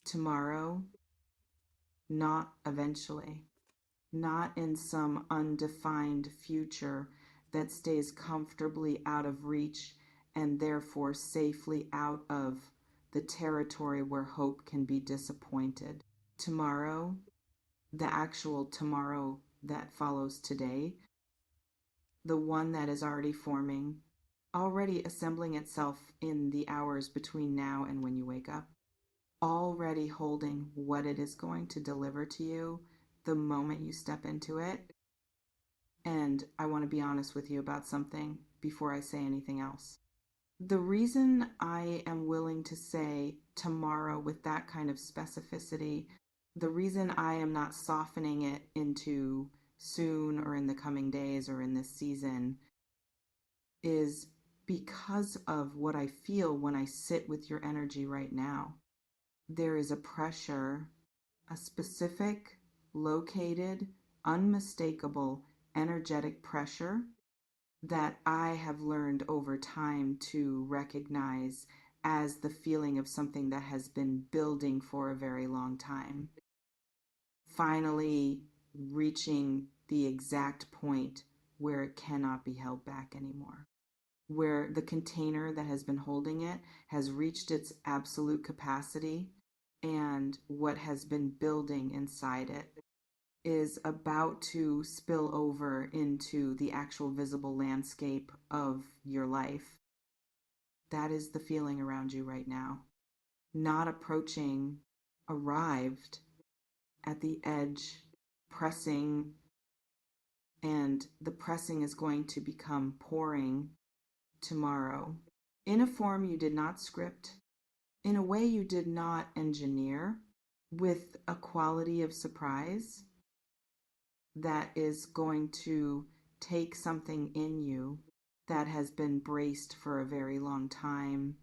Tomorrow, not eventually, not in some undefined future that stays comfortably out of reach and therefore safely out of the territory where hope can be disappointed. Tomorrow, the actual tomorrow that follows today, the one that is already forming, already assembling itself in the hours between now and when you wake up, already holding what it is going to deliver to you the moment you step into it. And I want to be honest with you about something before I say anything else. The reason I am willing to say tomorrow with that kind of specificity, the reason I am not softening it into soon or in the coming days or in this season, is because of what I feel when I sit with your energy right now. There is a pressure, a specific, located, unmistakable energetic pressure that I have learned over time to recognize as the feeling of something that has been building for a very long time. Finally reaching the exact point where it cannot be held back anymore, where the container that has been holding it has reached its absolute capacity, and what has been building inside it is about to spill over into the actual visible landscape of your life. That is the feeling around you right now. Not approaching, arrived at the edge, pressing, and the pressing is going to become pouring tomorrow in a form you did not script, in a way you did not engineer, with a quality of surprise that is going to take something in you that has been braced for a very long time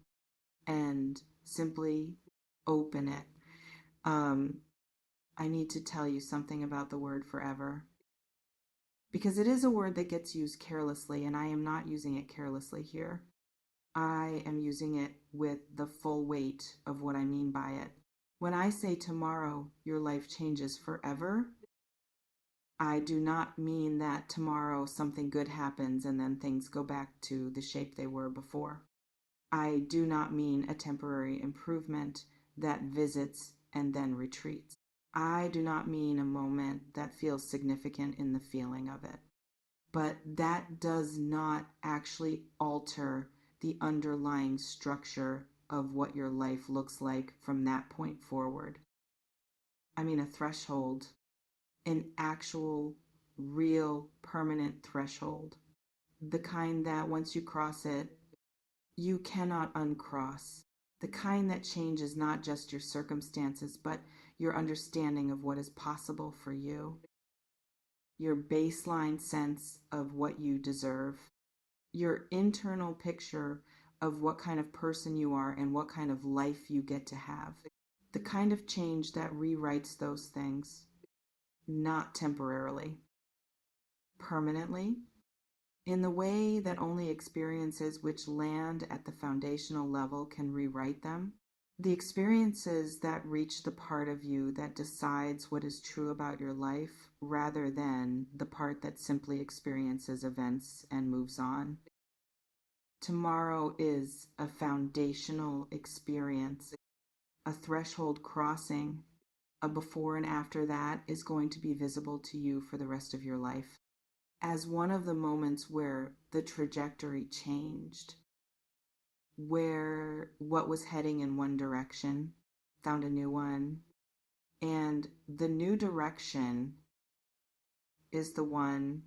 and simply open it. I need to tell you something about the word forever, because it is a word that gets used carelessly, and I am not using it carelessly here. I am using it with the full weight of what I mean by it. When I say tomorrow your life changes forever, I do not mean that tomorrow something good happens and then things go back to the shape they were before. I do not mean a temporary improvement that visits and then retreats. I do not mean a moment that feels significant in the feeling of it. But that does not actually alter the underlying structure of what your life looks like from that point forward. I mean, a threshold, an actual, real, permanent threshold. The kind that once you cross it, you cannot uncross. The kind that changes not just your circumstances, but your understanding of what is possible for you. Your baseline sense of what you deserve. Your internal picture of what kind of person you are and what kind of life you get to have. The kind of change that rewrites those things, not temporarily, permanently, in the way that only experiences which land at the foundational level can rewrite them. The experiences that reach the part of you that decides what is true about your life, rather than the part that simply experiences events and moves on. Tomorrow is a foundational experience, a threshold crossing. A before and after that is going to be visible to you for the rest of your life as one of the moments where the trajectory changed, where what was heading in one direction found a new one, and the new direction is the one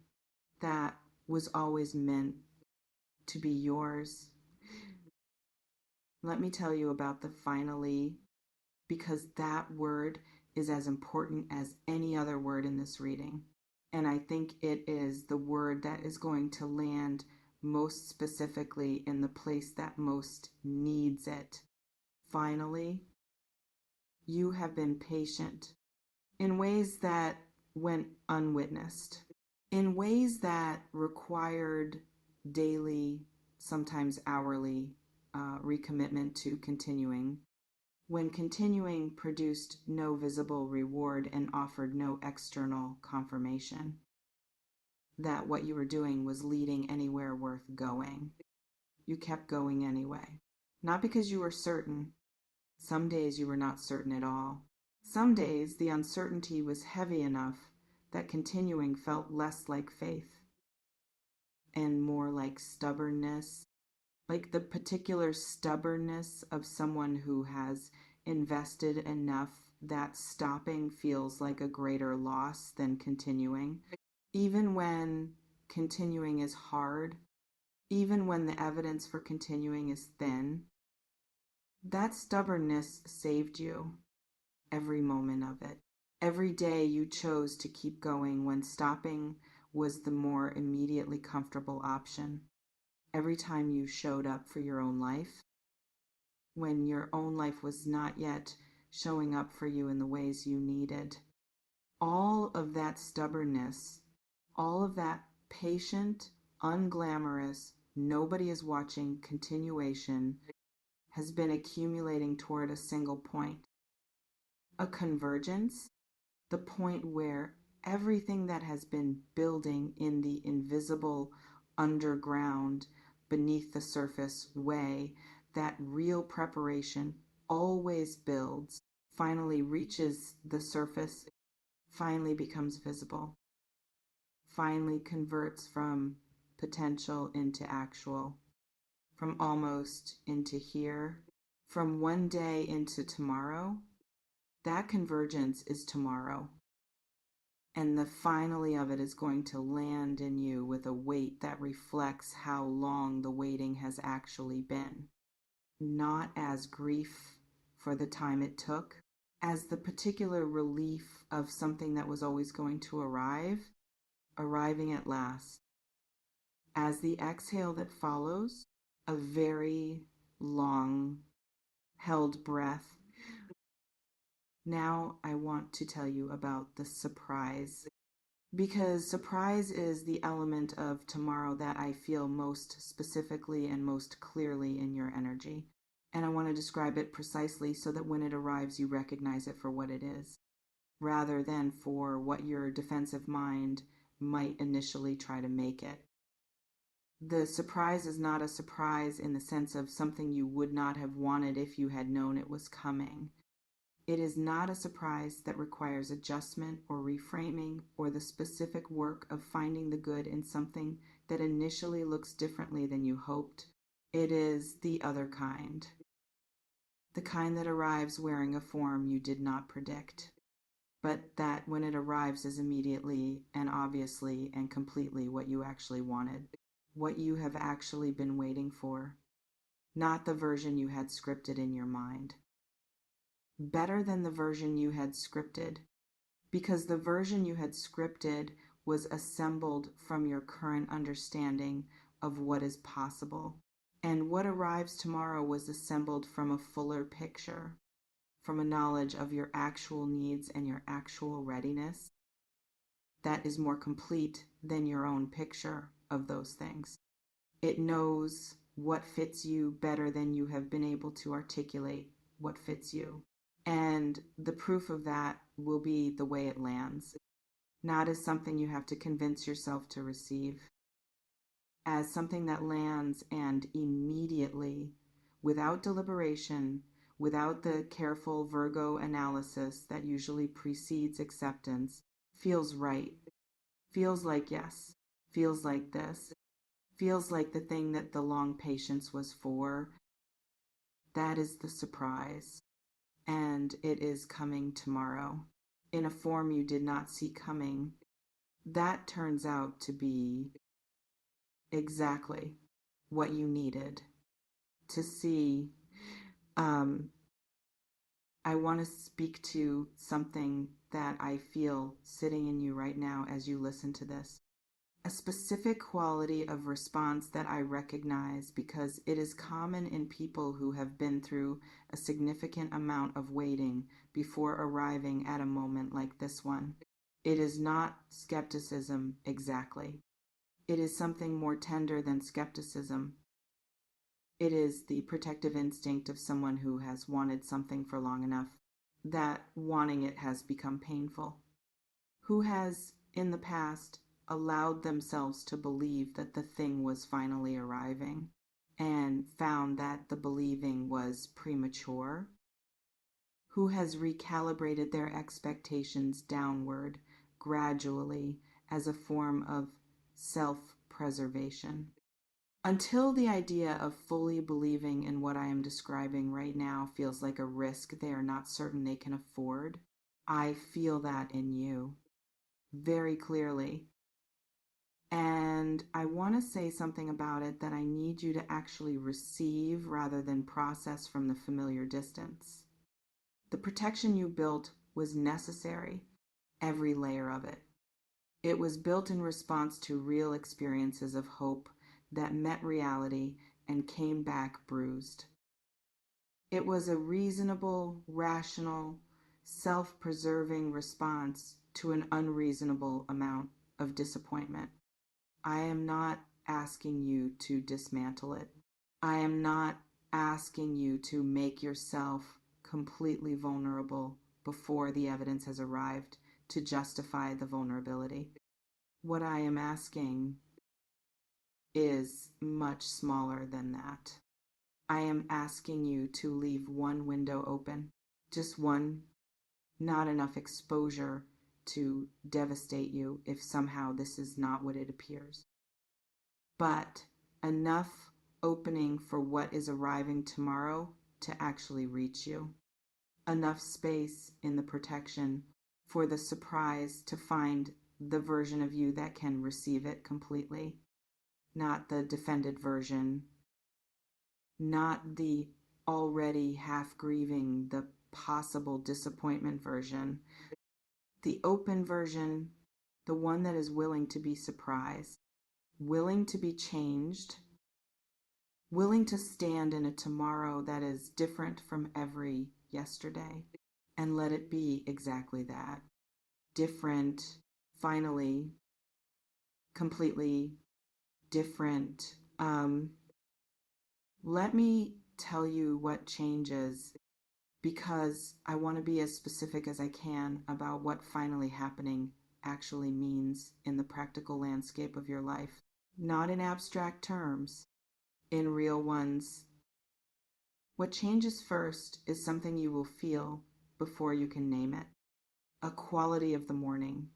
that was always meant to be yours. Let me tell you about the finally, because that word is as important as any other word in this reading. And I think it is the word that is going to land most specifically in the place that most needs it. Finally, you have been patient in ways that went unwitnessed, in ways that required daily, sometimes hourly, recommitment to continuing. when continuing produced no visible reward and offered no external confirmation that what you were doing was leading anywhere worth going. You kept going anyway. Not because you were certain. Some days you were not certain at all. Some days the uncertainty was heavy enough that continuing felt less like faith and more like stubbornness, like the particular stubbornness of someone who has invested enough that stopping feels like a greater loss than continuing. Even when continuing is hard, even when the evidence for continuing is thin, that stubbornness saved you every moment of it. Every day you chose to keep going when stopping was the more immediately comfortable option. Every time you showed up for your own life, when your own life was not yet showing up for you in the ways you needed. All of that stubbornness, all of that patient, unglamorous, nobody is watching continuation has been accumulating toward a single point. A convergence, the point where everything that has been building in the invisible underground, beneath the surface way that real preparation always builds, finally reaches the surface, finally becomes visible, finally converts from potential into actual, from almost into here, from one day into tomorrow. That convergence is tomorrow. And the finally of it is going to land in you with a weight that reflects how long the waiting has actually been. Not as grief for the time it took, as the particular relief of something that was always going to arrive, arriving at last. As the exhale that follows, a very long held breath. Now I want to tell you about the surprise, because surprise is the element of tomorrow that I feel most specifically and most clearly in your energy. And I want to describe it precisely so that when it arrives, you recognize it for what it is, rather than for what your defensive mind might initially try to make it. The surprise is not a surprise in the sense of something you would not have wanted if you had known it was coming. It is not a surprise that requires adjustment or reframing or the specific work of finding the good in something that initially looks differently than you hoped. It is the other kind. The kind that arrives wearing a form you did not predict, but that when it arrives is immediately and obviously and completely what you actually wanted, what you have actually been waiting for, not the version you had scripted in your mind. Better than the version you had scripted, because the version you had scripted was assembled from your current understanding of what is possible. And what arrives tomorrow was assembled from a fuller picture, from a knowledge of your actual needs and your actual readiness that is more complete than your own picture of those things. It knows what fits you better than you have been able to articulate what fits you. And the proof of that will be the way it lands, not as something you have to convince yourself to receive, as something that lands and immediately, without deliberation, without the careful Virgo analysis that usually precedes acceptance, feels right, feels like yes, feels like this, feels like the thing that the long patience was for. That is the surprise. And it is coming tomorrow in a form you did not see coming. That turns out to be exactly what you needed to see. I want to speak to something that I feel sitting in you right now as you listen to this. A specific quality of response that I recognize because it is common in people who have been through a significant amount of waiting before arriving at a moment like this one. It is not skepticism exactly. It is something more tender than skepticism. It is the protective instinct of someone who has wanted something for long enough that wanting it has become painful, who has, in the past, allowed themselves to believe that the thing was finally arriving and found that the believing was premature, who has recalibrated their expectations downward gradually as a form of self-preservation. Until the idea of fully believing in what I am describing right now feels like a risk they are not certain they can afford, I feel that in you very clearly. And I want to say something about it that I need you to actually receive rather than process from the familiar distance. The protection you built was necessary, every layer of it. It was built in response to real experiences of hope that met reality and came back bruised. It was a reasonable, rational, self-preserving response to an unreasonable amount of disappointment. I am not asking you to dismantle it. I am not asking you to make yourself completely vulnerable before the evidence has arrived to justify the vulnerability. What I am asking is much smaller than that. I am asking you to leave one window open, just one, not enough exposure to devastate you if somehow this is not what it appears, but enough opening for what is arriving tomorrow to actually reach you. Enough space in the protection for the surprise to find the version of you that can receive it completely, not the defended version, not the already half grieving, the possible disappointment version, the open version, the one that is willing to be surprised, willing to be changed, willing to stand in a tomorrow that is different from every yesterday, and let it be exactly that. Different, finally, completely different. Let me tell you what changes, because I want to be as specific as I can about what finally happening actually means in the practical landscape of your life. Not in abstract terms, in real ones. What changes first is something you will feel before you can name it. A quality of the morning.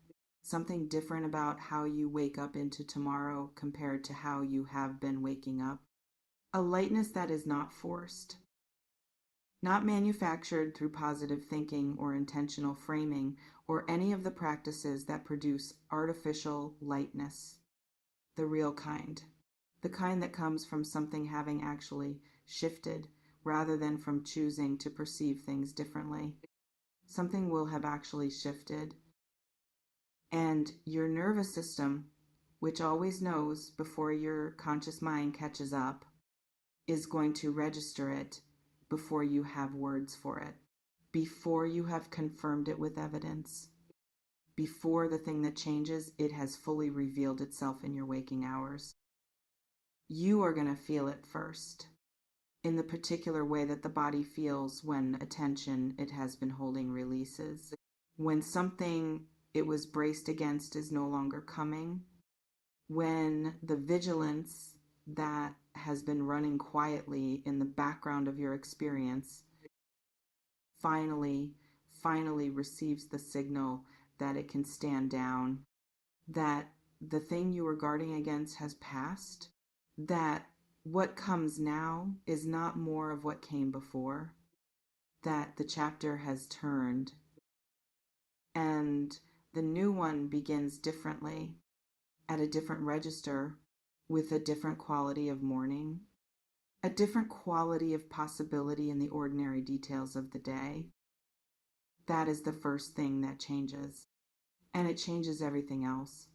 Something different about how you wake up into tomorrow compared to how you have been waking up. A lightness that is not forced. Not manufactured through positive thinking or intentional framing or any of the practices that produce artificial lightness. The real kind. The kind that comes from something having actually shifted rather than from choosing to perceive things differently. Something will have actually shifted. And your nervous system, which always knows before your conscious mind catches up, is going to register it before you have words for it, before you have confirmed it with evidence, before the thing that changes, it has fully revealed itself in your waking hours. You are going to feel it first, in the particular way that the body feels when attention it has been holding releases. When something it was braced against is no longer coming. When the vigilance that has been running quietly in the background of your experience finally receives the signal that it can stand down, that the thing you were guarding against has passed, that what comes now is not more of what came before, that the chapter has turned, and the new one begins differently, at a different register, with a different quality of morning, a different quality of possibility in the ordinary details of the day. That is the first thing that changes. And it changes everything else,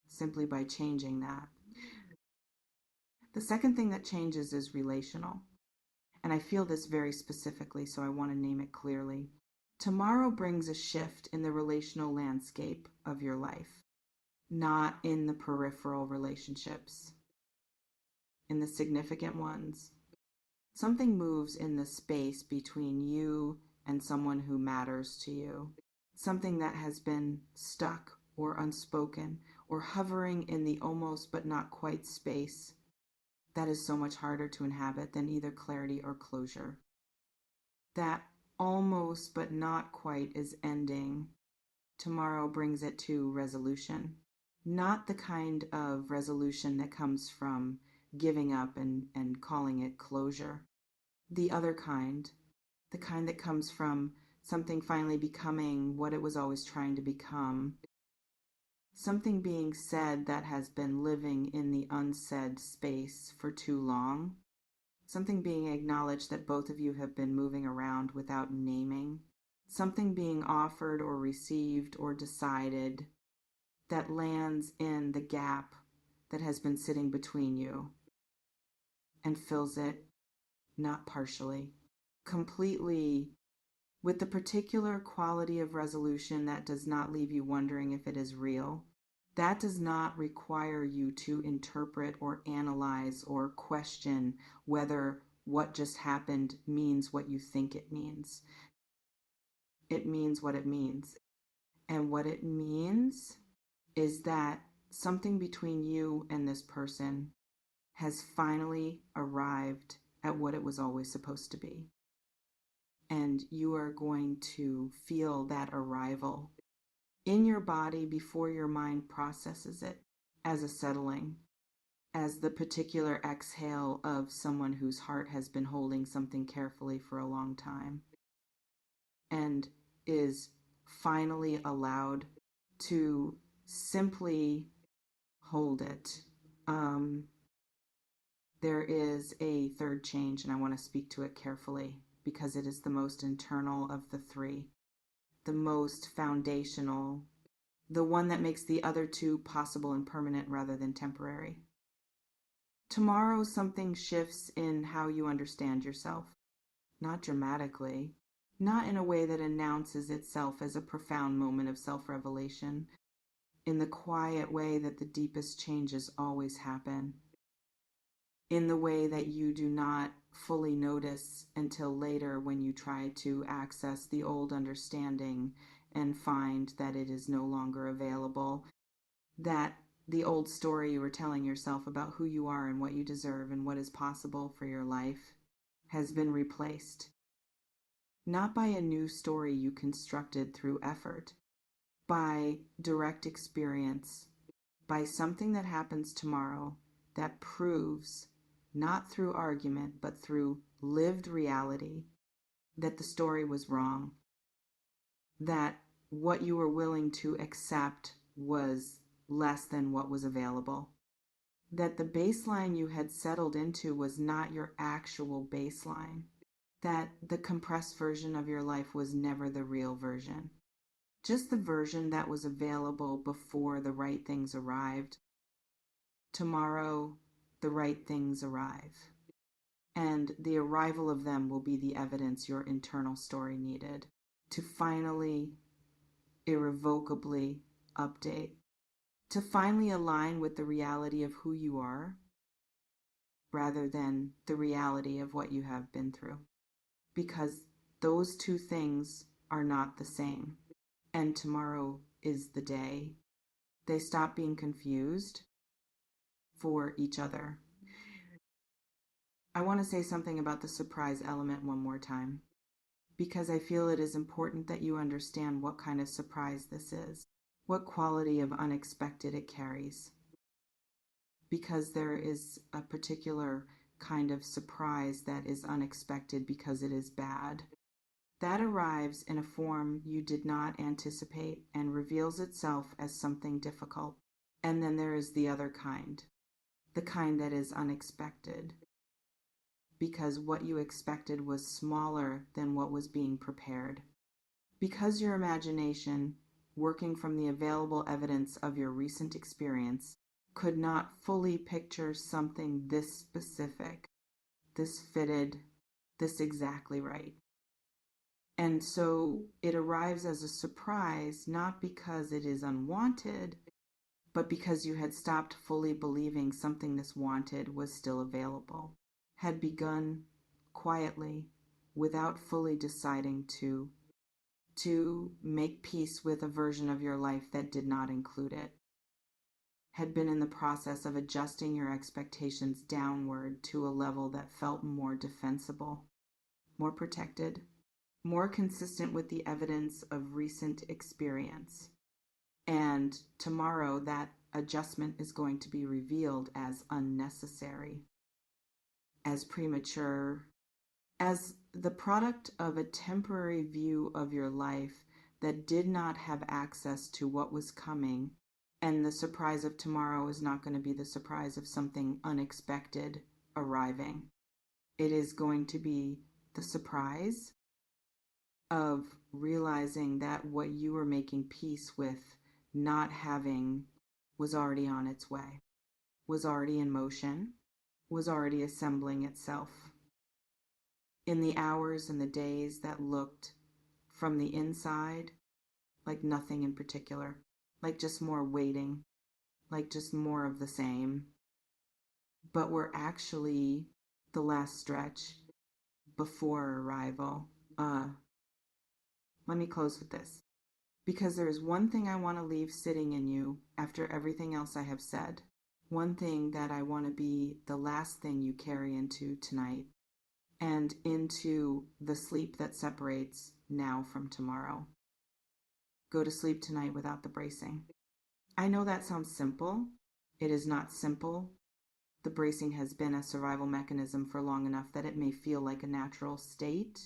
simply by changing that. The second thing that changes is relational. And I feel this very specifically, so I want to name it clearly. Tomorrow brings a shift in the relational landscape of your life, not in the peripheral relationships, in the significant ones, Something moves in the space between you and someone who matters to you. Something that has been stuck or unspoken or hovering in the almost but not quite space that is so much harder to inhabit than either clarity or closure. That almost but not quite is ending. Tomorrow brings it to resolution. Not the kind of resolution that comes from giving up and calling it closure. The other kind, the kind that comes from something finally becoming what it was always trying to become. Something being said that has been living in the unsaid space for too long. Something being acknowledged that both of you have been moving around without naming. Something being offered or received or decided that lands in the gap that has been sitting between you and fills it, not partially, completely, with the particular quality of resolution that does not leave you wondering if it is real. That does not require you to interpret or analyze or question whether what just happened means what you think it means. It means what it means. And what it means is that something between you and this person has finally arrived at what it was always supposed to be. And you are going to feel that arrival in your body before your mind processes it as a settling, as the particular exhale of someone whose heart has been holding something carefully for a long time and is finally allowed to simply hold it. There is a third change, and I want to speak to it carefully because it is the most internal of the three, the most foundational, the one that makes the other two possible and permanent rather than temporary. Tomorrow, something shifts in how you understand yourself, not dramatically, not in a way that announces itself as a profound moment of self-revelation, in the quiet way that the deepest changes always happen, in the way that you do not fully notice until later when you try to access the old understanding and find that it is no longer available, that the old story you were telling yourself about who you are and what you deserve and what is possible for your life has been replaced. Not by a new story you constructed through effort, by direct experience, by something that happens tomorrow that proves, not through argument, but through lived reality, that the story was wrong, that what you were willing to accept was less than what was available, that the baseline you had settled into was not your actual baseline, that the compressed version of your life was never the real version, just the version that was available before the right things arrived. Tomorrow, the right things arrive, and the arrival of them will be the evidence your internal story needed to finally, irrevocably update, to finally align with the reality of who you are rather than the reality of what you have been through. Because those two things are not the same, and tomorrow is the day they stop being confused for each other. I want to say something about the surprise element one more time, because I feel it is important that you understand what kind of surprise this is, what quality of unexpected it carries. Because there is a particular kind of surprise that is unexpected because it is bad. That arrives in a form you did not anticipate and reveals itself as something difficult. And then there is the other kind, the kind that is unexpected, because what you expected was smaller than what was being prepared. Because your imagination, working from the available evidence of your recent experience, could not fully picture something this specific, this fitted, this exactly right. And so it arrives as a surprise, not because it is unwanted, but because you had stopped fully believing something this wanted was still available, had begun quietly, without fully deciding to make peace with a version of your life that did not include it, had been in the process of adjusting your expectations downward to a level that felt more defensible, more protected, more consistent with the evidence of recent experience. And tomorrow, that adjustment is going to be revealed as unnecessary, as premature, as the product of a temporary view of your life that did not have access to what was coming. And the surprise of tomorrow is not going to be the surprise of something unexpected arriving. It is going to be the surprise of realizing that what you were making peace with not having was already on its way, was already in motion, was already assembling itself. In the hours and the days that looked from the inside like nothing in particular, like just more waiting, like just more of the same, but were actually the last stretch before arrival. Let me close with this, because there is one thing I want to leave sitting in you after everything else I have said. One thing that I want to be the last thing you carry into tonight and into the sleep that separates now from tomorrow. Go to sleep tonight without the bracing. I know that sounds simple. It is not simple. The bracing has been a survival mechanism for long enough that it may feel like a natural state,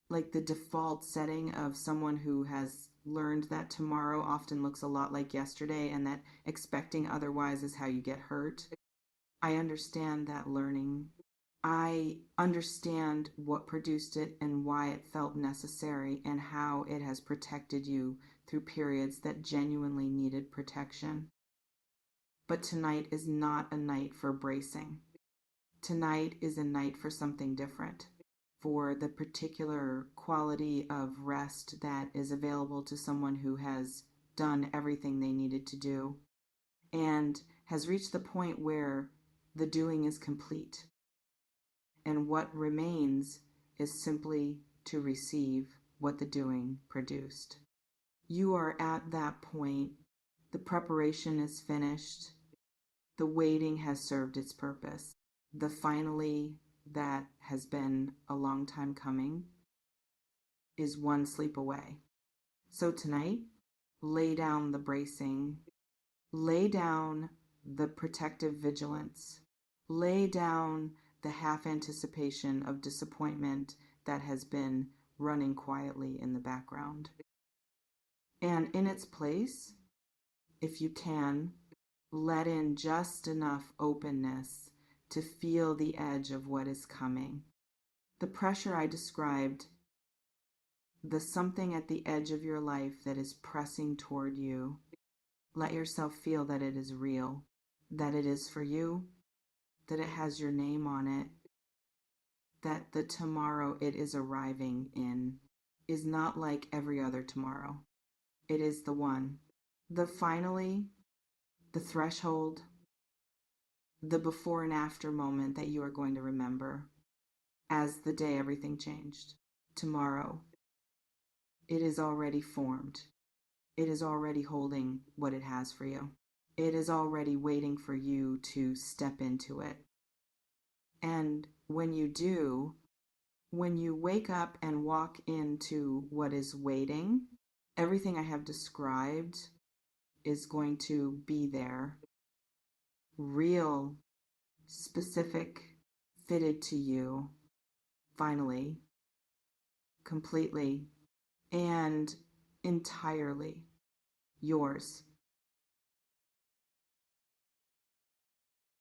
like the default setting of someone who has learned that tomorrow often looks a lot like yesterday and that expecting otherwise is how you get hurt. I understand that learning. I understand what produced it and why it felt necessary and how it has protected you through periods that genuinely needed protection. But tonight is not a night for bracing. Tonight is a night for something different, for the particular quality of rest that is available to someone who has done everything they needed to do and has reached the point where the doing is complete. And what remains is simply to receive what the doing produced. You are at that point. The preparation is finished. The waiting has served its purpose. The finally that has been a long time coming is one sleep away. So tonight, lay down the bracing, lay down the protective vigilance, lay down the half anticipation of disappointment that has been running quietly in the background. And in its place, if you can, let in just enough openness to feel the edge of what is coming. The pressure I described, the something at the edge of your life that is pressing toward you. Let yourself feel that it is real, that it is for you, that it has your name on it, that the tomorrow it is arriving in is not like every other tomorrow. It is the one. The finally, the threshold, the before and after moment that you are going to remember as the day everything changed. Tomorrow, it is already formed. It is already holding what it has for you. It is already waiting for you to step into it. And when you do, when you wake up and walk into what is waiting, everything I have described is going to be there. Real, specific, fitted to you, finally, completely, and entirely yours.